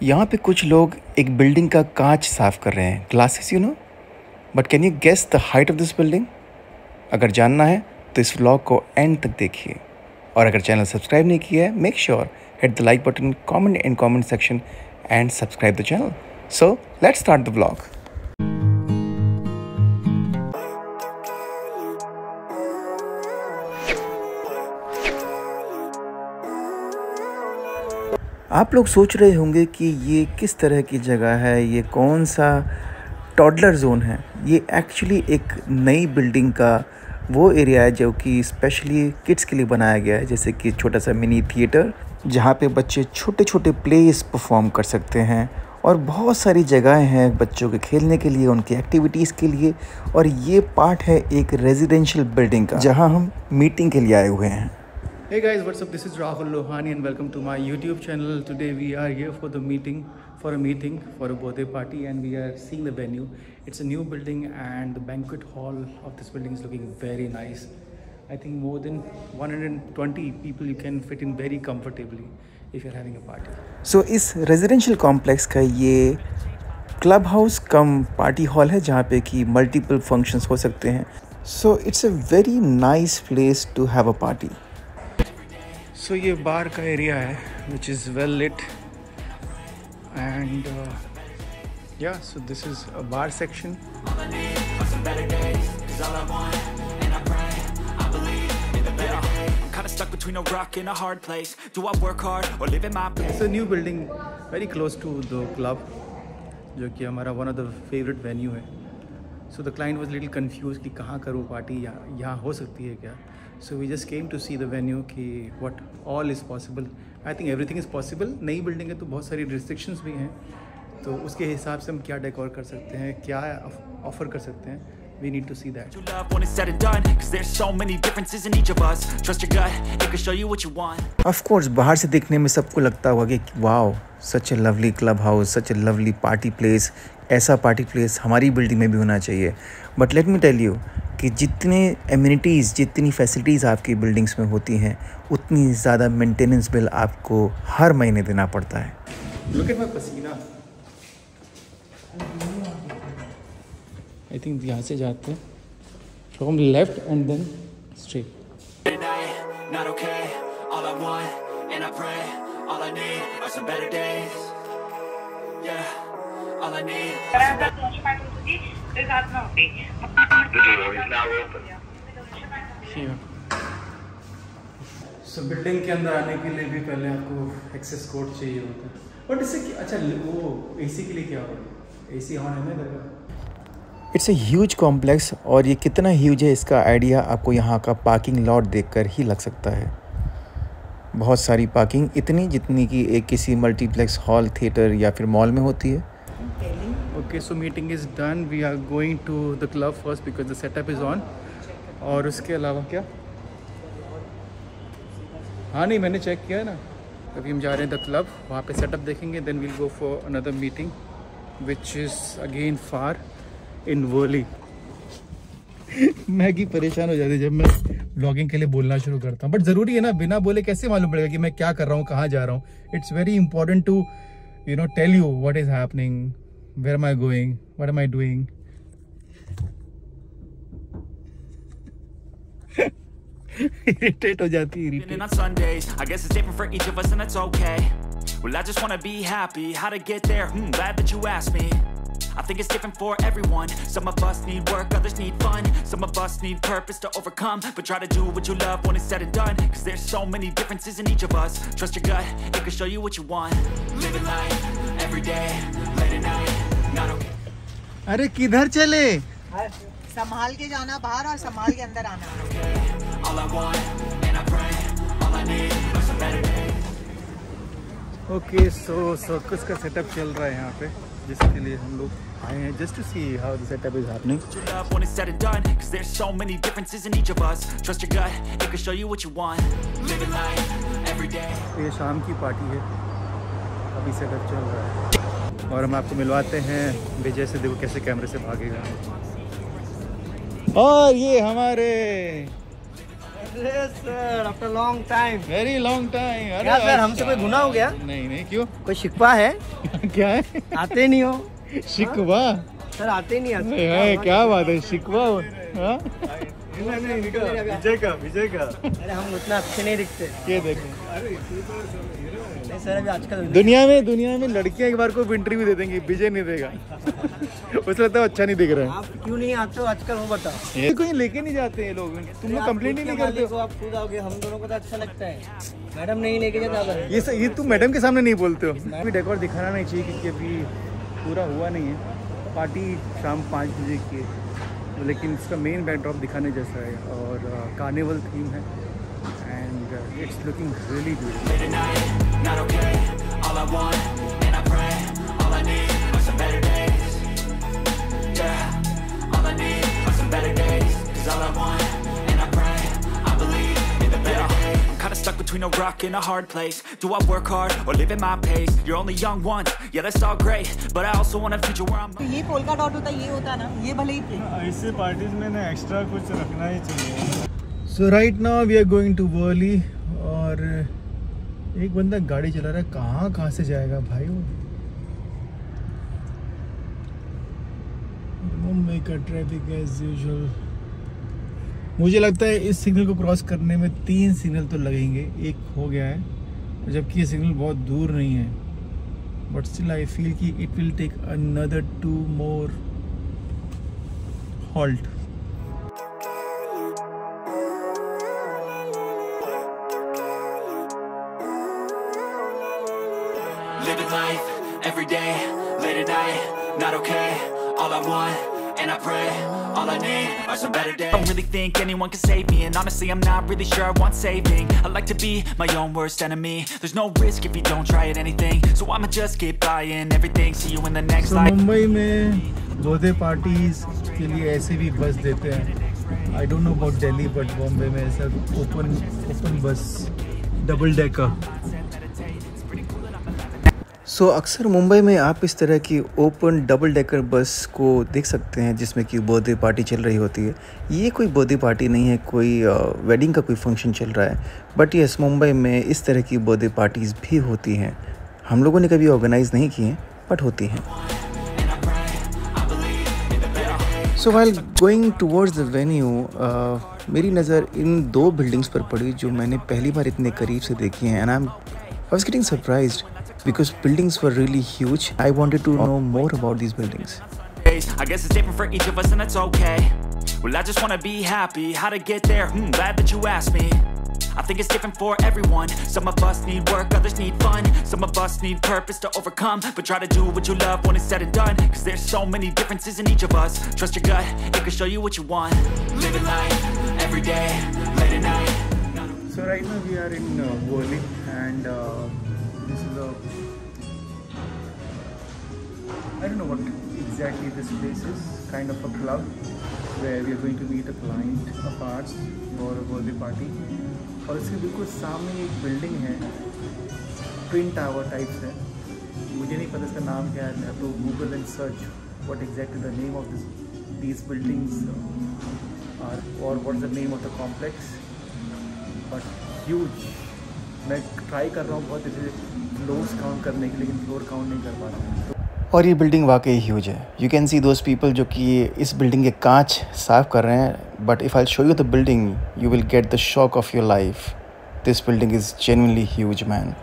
यहाँ पे कुछ लोग एक बिल्डिंग का कांच साफ कर रहे हैं, glasses but can you guess the height of this building? अगर जानना है तो इस व्लॉग को एंड तक देखिए, और अगर चैनल सब्सक्राइब नहीं किया है, make sure hit the like button, comment in comment section and subscribe the channel. So let's start the vlog. आप लोग सोच रहे होंगे कि ये किस तरह की जगह है, ये कौन सा टॉडलर जोन है. ये एक्चुअली एक नई बिल्डिंग का वो एरिया है जो कि स्पेशली किड्स के लिए बनाया गया है, जैसे कि छोटा सा मिनी थिएटर जहाँ पे बच्चे छोटे छोटे प्लेस परफॉर्म कर सकते हैं, और बहुत सारी जगहें हैं बच्चों के खेलने के लिए, उनकी एक्टिविटीज़ के लिए. और ये पार्ट है एक रेजिडेंशियल बिल्डिंग का जहाँ हम मीटिंग के लिए आए हुए हैं. Hey guys, what's up? This is Rahul Lohani and welcome to my YouTube channel. Today we are here for a meeting for a birthday party, and we are seeing the venue. It's a new building and the banquet hall of this building is looking very nice. I think more than 120 people you can fit in very comfortably if you're having a party. So इस residential complex का ये club house कम party hall है जहाँ पे कि multiple functions हो सकते हैं. So it's a very nice place to have a party. So ये बार का एरिया है which is well lit, and yeah, so this is a bar section. Stuck between a rock and a hard place. Do I work hard or live in my place? It's a new building very close to the club, जो कि हमारा one of the favorite venue है. So the client was little confused कि कहाँ करूँ party, यहाँ हो सकती है क्या. So we just came to see the venue कि what all is possible. I think everything is possible. नई बिल्डिंग है तो बहुत सारी restrictions भी हैं, तो उसके हिसाब से हम क्या डेकोर कर सकते हैं, क्या ऑफर कर सकते हैं. We need to see that. Of course, बाहर से देखने में सबको लगता होगा कि wow, such a lovely club house, such a lovely party place. ऐसा पार्टी प्लेस हमारी बिल्डिंग में भी होना चाहिए. But let me tell you कि जितने एमिनिटीज़, जितनी फैसिलिटीज़ आपकी बिल्डिंग्स में होती हैं, उतनी ज़्यादा मेंटेनेंस बिल आपको हर महीने देना पड़ता है. Look at my पसीना. I think यहाँ से जाते हैं from left and then straight. Not okay. All I want and I pray. All I need are some better days. Yeah. All I need. So building के अंदर आने के लिए भी पहले आपको एक्सेस कोड चाहिए होता है. बट इससे अच्छा वो एसी के लिए क्या होगा? एसी ऑन है ना घर का? इट्स ए ह्यूज कॉम्प्लेक्स, और ये कितना ह्यूज है इसका आइडिया आपको यहाँ का पार्किंग लॉट देखकर ही लग सकता है. बहुत सारी पार्किंग, इतनी जितनी कि एक किसी मल्टीप्लेक्स हॉल, थिएटर या फिर मॉल में होती है. Okay, so meeting is done. We are going to the club first because the setup is on. और उसके अलावा क्या? हाँ नहीं, मैंने चेक किया है ना. अभी हम जा रहे हैं द क्लब, वहाँ पे सेटअप देखेंगे, then we'll go for another meeting which is again far in Worli. Maggie परेशान हो जाती है जब मैं व्लॉगिंग के लिए बोलना शुरू करता हूँ, बट ज़रूरी है ना, बिना बोले कैसे मालूम पड़ेगा कि मैं क्या कर रहा हूँ, कहाँ जा रहा हूँ. It's very important to tell you what is happening, where am I going, what am I doing. Irritate हो जाती है. Well, I just wanna be happy. How to get there? Glad that you asked me. I think it's different for everyone. Some of us need work, others need fun. Some of us need purpose to overcome. But try to do what you love when it's said and done. Cause there's so many differences in each of us. Trust your gut, it can show you what you want. Living life, every day, late at night, not okay. अरे किधर चले? संभाल के जाना बाहर और संभाल के अंदर आना. All I want, and I pray, all I need are some better days. Okay, so circus का सेटअप चल रहा है यहाँ पे, जिसके लिए हम लोग आए हैं just to see how the setup is happening. When it's said and done, cause there's so many differences in each of us. Trust your gut, it can show you what you want. Living life every day. ये शाम की party है, अभी setup चल रहा है, और हम आपको मिलवाते हैं विजय से. देखो कैसे कैमरे से भागेगा. और ये हमारे sir after long time. Very long time. क्या सर हमसे कोई गुनाह हो गया? नहीं क्यों? कोई शिकवा है? क्या है? आते नहीं हो? शिकवा? सर आते नहीं आते। है क्या बात है शिकवा? हाँ? विजय का। अरे हम उतना अच्छे नहीं दिखते। ये देखो नहीं सर अभी आजकल दुनिया में लड़कियां एक बार को इंटरव्यू दे देंगी, विजय नहीं देगा। उसे लगता है अच्छा नहीं दिख रहा है। आप क्यों नहीं आते हो आजकल वो बताओ। ये कोई लेके नहीं जाते हैं लोग, तुम लोग कंप्लेंट ही नहीं करते हो। आप खुद आओगे, हम दोनों को तो अच्छा लगता है। मैडम नहीं लेके जाता। ये तुम मैडम के सामने नहीं बोलते हो। अभी डेकोर दिखाना नहीं चाहिए क्योंकि अभी पूरा हुआ नहीं है। पार्टी शाम 5 बजे की है, लेकिन इसका मेन बैकड्रॉप दिखाने जैसा है और कार्निवल थीम है and it's looking really Stuck between a rock and a hard place. Do I work hard or live at my pace? You're only young once, yeah that's all great, but I also want a future where I'm. तो ये polka dot होता है, ये होता है ना, ये भले ही थे। ऐसे पार्टीज में ना एक्स्ट्रा कुछ रखना ही चाहिए। So right now we are going to Worli और एक बंदा गाड़ी चला रहा है। कहाँ से जाएगा भाई वो? मुंबई का ट्रैफिक एज यूजुअल। मुझे लगता है इस सिग्नल को क्रॉस करने में 3 सिग्नल तो लगेंगे। एक हो गया है, जबकि ये सिग्नल बहुत दूर नहीं है, बट स्टिल आई फील कि it will take another 2 more halt. Living life every day, late at night, not okay. All I want, and I pray, all I need are some better days. I don't really think anyone can save me, and honestly I'm not really sure I want saving. I like to be my own worst enemy. There's no risk if you don't try at anything, so I'ma just keep buying everything. See you in the next life. Mumbai में birthday parties के लिए ऐसे भी बस देते हैं। I don't know about Delhi, but Bombay में ऐसा ओपन बस डबल डेकर। सो अक्सर मुंबई में आप इस तरह की ओपन डबल डेकर बस को देख सकते हैं जिसमें कि बर्थडे पार्टी चल रही होती है। ये कोई बर्थडे पार्टी नहीं है, कोई वेडिंग का कोई फंक्शन चल रहा है, बट यस मुंबई में इस तरह की बर्थडे पार्टीज़ भी होती हैं। हम लोगों ने कभी ऑर्गेनाइज़ नहीं की हैं, बट होती हैं। So while going towards the venue मेरी नज़र इन 2 बिल्डिंग्स पर पड़ी जो मैंने पहली बार इतने करीब से देखी हैं, and I was getting surprised because buildings were really huge. I wanted to know more about these buildings. I guess it's different for each of us and that's okay. Well I just want to be happy. How to get there? Glad that you asked me. I think it's different for everyone. Some of us need work, others need fun. Some of us need purpose to overcome. But try to do what you love when it's said and done. Cause there's so many differences in each of us. Trust your gut, it can show you what you want. Living life, every day, late at night. So right now we are in Worli and this is a, I don't know what exactly this place is, kind of a club where we are going to meet a client of ours for a birthday party. और इसके बिल्कुल सामने एक building है, twin tower types है। मुझे नहीं पता इसका नाम क्या है, मैं तो Google and search what exactly the name of these buildings are or what's the name of the complex, but huge. मैं ट्राई कर रहा हूँ बहुत ऐसे फ्लोर्स काउंट करने के, लेकिन फ्लोर काउंट नहीं कर पा रहा हूँ। और ये बिल्डिंग वाकई ह्यूज है। You can see those people जो कि इस बिल्डिंग के कांच साफ कर रहे हैं, but if I show you the building you will get the shock of your life. This building is genuinely huge man.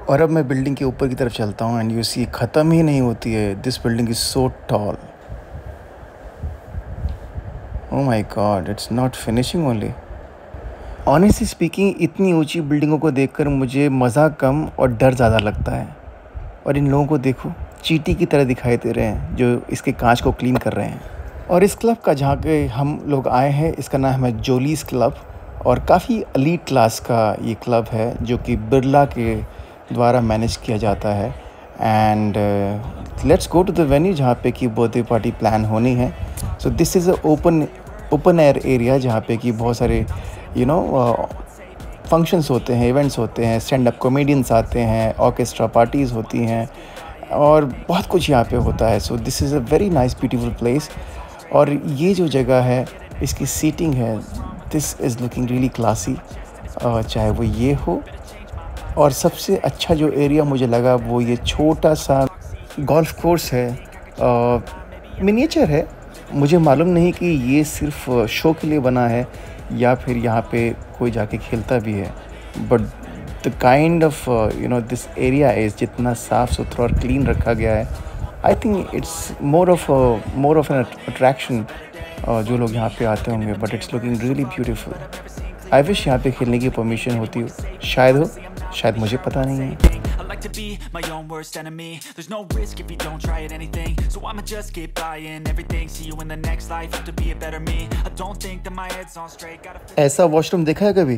और अब मैं बिल्डिंग के ऊपर की तरफ चलता हूँ एंड यू सी ख़त्म ही नहीं होती है। This building is so tall. Oh my God, it's not finishing only. Honestly speaking इतनी ऊंची बिल्डिंगों को देखकर मुझे मज़ा कम और डर ज़्यादा लगता है। और इन लोगों को देखो, चींटी की तरह दिखाई दे रहे हैं जो इसके कांच को क्लीन कर रहे हैं। और इस क्लब का जहाँ के हम लोग आए हैं इसका नाम है जोलीस क्लब, और काफ़ी एलीट क्लास का ये क्लब है जो कि बिरला के द्वारा मैनेज किया जाता है। And let's go to the venue जहाँ पे कि बर्थडे पार्टी प्लान होनी है. So this is a open air area जहाँ पे कि बहुत सारे फंक्शंस होते हैं, इवेंट्स होते हैं, स्टैंड अप कॉमेडियंस आते हैं, ऑर्केस्ट्रा पार्टीज़ होती हैं और बहुत कुछ यहाँ पे होता है. So this is a very nice beautiful place. और ये जो जगह है, इसकी सीटिंग है, this is looking really classy, चाहे वो ये हो. और सबसे अच्छा जो एरिया मुझे लगा वो ये छोटा सा गोल्फ कोर्स है, मिनिएचर है. मुझे मालूम नहीं कि ये सिर्फ शो के लिए बना है या फिर यहाँ पे कोई जाके खेलता भी है. But the kind of this area is जितना साफ़ सुथरा और क्लीन रखा गया है, I think it's more of N attraction जो लोग यहाँ पे आते होंगे. But it's looking really beautiful. I wish यहाँ पे खेलने की परमिशन होती हो, शायद मुझे पता नहीं है. To be my own worst enemy. There's no risk if you don't try at anything. So I'ma just keep buying everything. See you in the next life. Have to be a better me. I don't think that my head's on straight. ऐसा washroom देखा है कभी?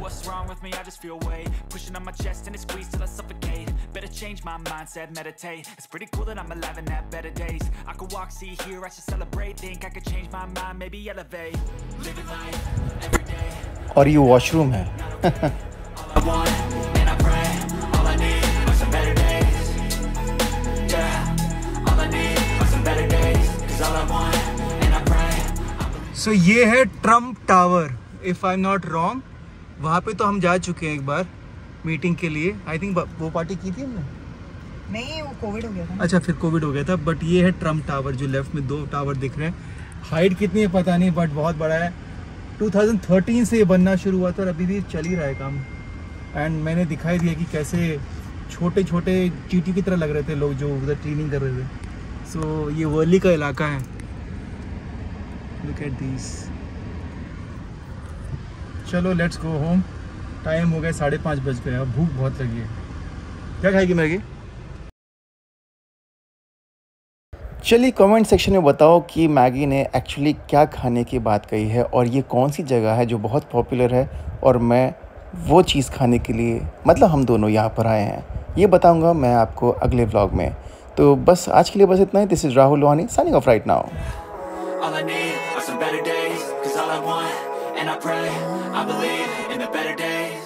What's wrong with me? I just feel weight pushing on my chest and it squeezes till I suffocate. Better change my mindset, meditate. It's pretty cool that I'm alive and have better days. I could walk, see, hear, I should celebrate. Think I could change my mind, maybe elevate. Living life every day. और ये washroom है. All I want and I pray. All I need are some better days. Yeah. All I need are some better days. 'Cause all I want and I pray. So ये है Trump tower, if I am not wrong. वहाँ पे तो हम जा चुके हैं एक बार मीटिंग के लिए. आई थिंक वो पार्टी की थी हमने. नहीं, वो कोविड हो गया था. अच्छा, फिर कोविड हो गया था. बट ये है ट्रम्प टावर, जो लेफ्ट में 2 टावर दिख रहे हैं. हाइट कितनी है पता नहीं, बट बहुत बड़ा है. 2013 से ये बनना शुरू हुआ था और अभी भी चल ही रहा है काम. एंड मैंने दिखाई दिया कि कैसे छोटे छोटे चींटी की तरह लग रहे थे लोग जो उधर क्लीनिंग कर रहे थे. सो ये वर्ली का इलाका है. Look at this. चलो लेट्स गो होम. टाइम हो गया 5:30 बज गए. अब भूख बहुत लगी है. क्या खाएगी मैगी? चलिए कमेंट सेक्शन में बताओ कि मैगी ने एक्चुअली क्या खाने की बात कही है और ये कौन सी जगह है जो बहुत पॉपुलर है और मैं वो चीज़ खाने के लिए, मतलब हम दोनों यहाँ पर आए हैं. ये बताऊंगा मैं आपको अगले व्लॉग में. तो बस आज के लिए बस इतना ही. This is Rahul Lohani signing off right now. All I need are some better days. 'Cause all I want and I pray. I believe in the better days.